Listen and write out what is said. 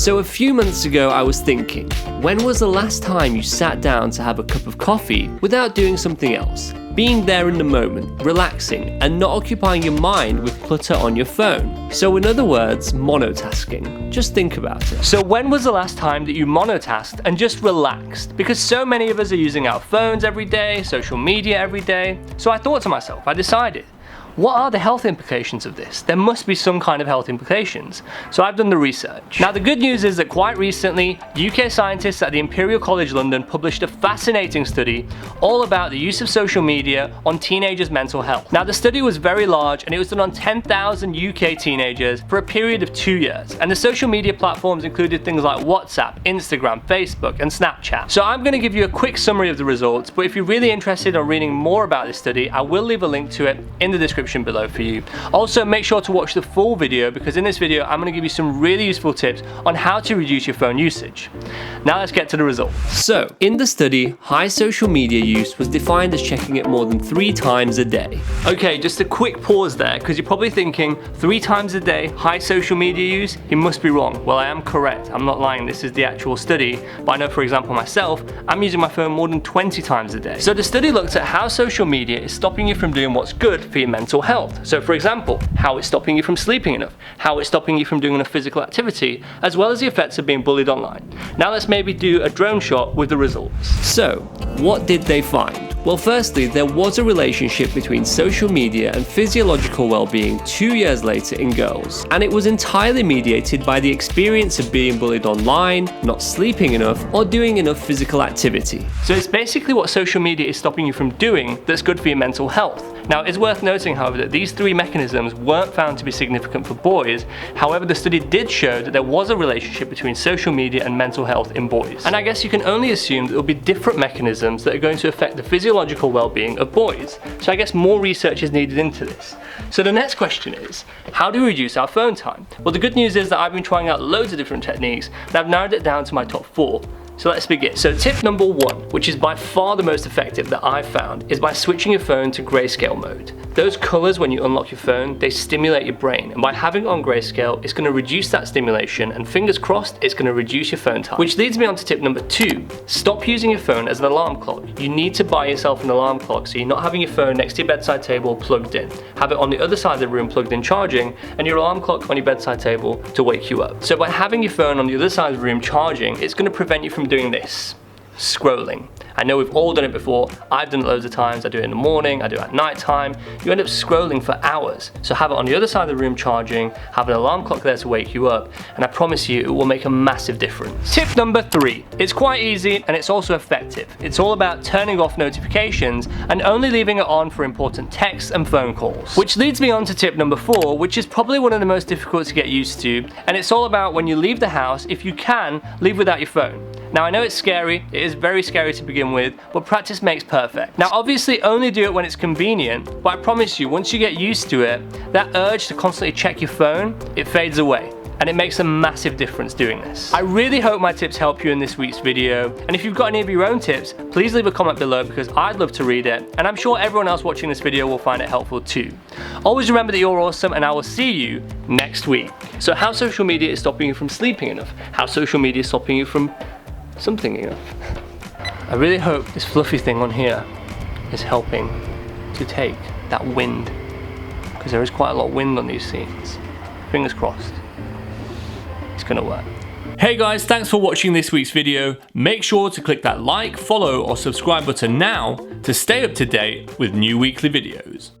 So a few months ago I was thinking, when was the last time you sat down to have a cup of coffee without doing something else? Being there in the moment, relaxing, and not occupying your mind with clutter on your phone. So in other words, monotasking. Just think about it. So when was the last time that you monotasked and just relaxed? Because so many of us are using our phones every day, social media every day. So I thought to myself, I decided, what are the health implications of this? There must be some kind of health implications. So I've done the research. Now the good news is that quite recently, UK scientists at the Imperial College London published a fascinating study all about the use of social media on teenagers' mental health. Now the study was very large and it was done on 10,000 UK teenagers for a period of 2 years. And the social media platforms included things like WhatsApp, Instagram, Facebook, and Snapchat. So I'm going to give you a quick summary of the results, but if you're really interested in reading more about this study, I will leave a link to it in the description below for you. Also, make sure to watch the full video because in this video I'm going to give you some really useful tips on how to reduce your phone usage. Now let's get to the results. So, in the study, high social media use was defined as checking it more than 3 times a day. Okay, just a quick pause there because you're probably thinking 3 times a day, high social media use? You must be wrong. Well, I am correct. I'm not lying. This is the actual study. But I know, for example, myself, I'm using my phone more than 20 times a day. So the study looked at how social media is stopping you from doing what's good for your mental health. So for example, how it's stopping you from sleeping enough, how it's stopping you from doing enough physical activity, as well as the effects of being bullied online. Now let's maybe do a drone shot with the results. So, what did they find? Well, firstly, there was a relationship between social media and physiological well-being 2 years later in girls, and it was entirely mediated by the experience of being bullied online, not sleeping enough, or doing enough physical activity. So it's basically what social media is stopping you from doing that's good for your mental health. Now, it's worth noting, however, that these 3 mechanisms weren't found to be significant for boys. However, the study did show that there was a relationship between social media and mental health in boys. And I guess you can only assume that there will be different mechanisms that are going to affect the physiological well-being of boys. So I guess more research is needed into this. So the next question is, how do we reduce our phone time? Well, the good news is that I've been trying out loads of different techniques and I've narrowed it down to my top 4. So let's begin. So tip number 1, which is by far the most effective that I've found, is by switching your phone to grayscale mode. Those colors when you unlock your phone, they stimulate your brain, and by having it on grayscale, it's going to reduce that stimulation, and fingers crossed, it's going to reduce your phone time. Which leads me on to tip number 2. Stop using your phone as an alarm clock. You need to buy yourself an alarm clock so you're not having your phone next to your bedside table plugged in. Have it on the other side of the room plugged in charging, and your alarm clock on your bedside table to wake you up. So by having your phone on the other side of the room charging, it's going to prevent you from doing this, scrolling. I know we've all done it before. I've done it loads of times. I do it in the morning, I do it at night time. You end up scrolling for hours. So have it on the other side of the room charging, have an alarm clock there to wake you up, and I promise you it will make a massive difference. Tip number 3. It's quite easy and it's also effective. It's all about turning off notifications and only leaving it on for important texts and phone calls. Which leads me on to tip number 4, which is probably one of the most difficult to get used to, and it's all about when you leave the house, if you can, leave without your phone. Now I know it's scary, it is very scary to begin with, but practice makes perfect. Now obviously only do it when it's convenient, but I promise you once you get used to it, that urge to constantly check your phone, it fades away. And it makes a massive difference doing this. I really hope my tips help you in this week's video, and if you've got any of your own tips, please leave a comment below because I'd love to read it, and I'm sure everyone else watching this video will find it helpful too. Always remember that you're awesome, and I will see you next week. So how social media is stopping you from sleeping enough? How social media is stopping you from something enough? I really hope this fluffy thing on here is helping to take that wind, because there is quite a lot of wind on these scenes. Fingers crossed. It's gonna work. Hey guys, thanks for watching this week's video. Make sure to click that like, follow, or subscribe button now to stay up to date with new weekly videos.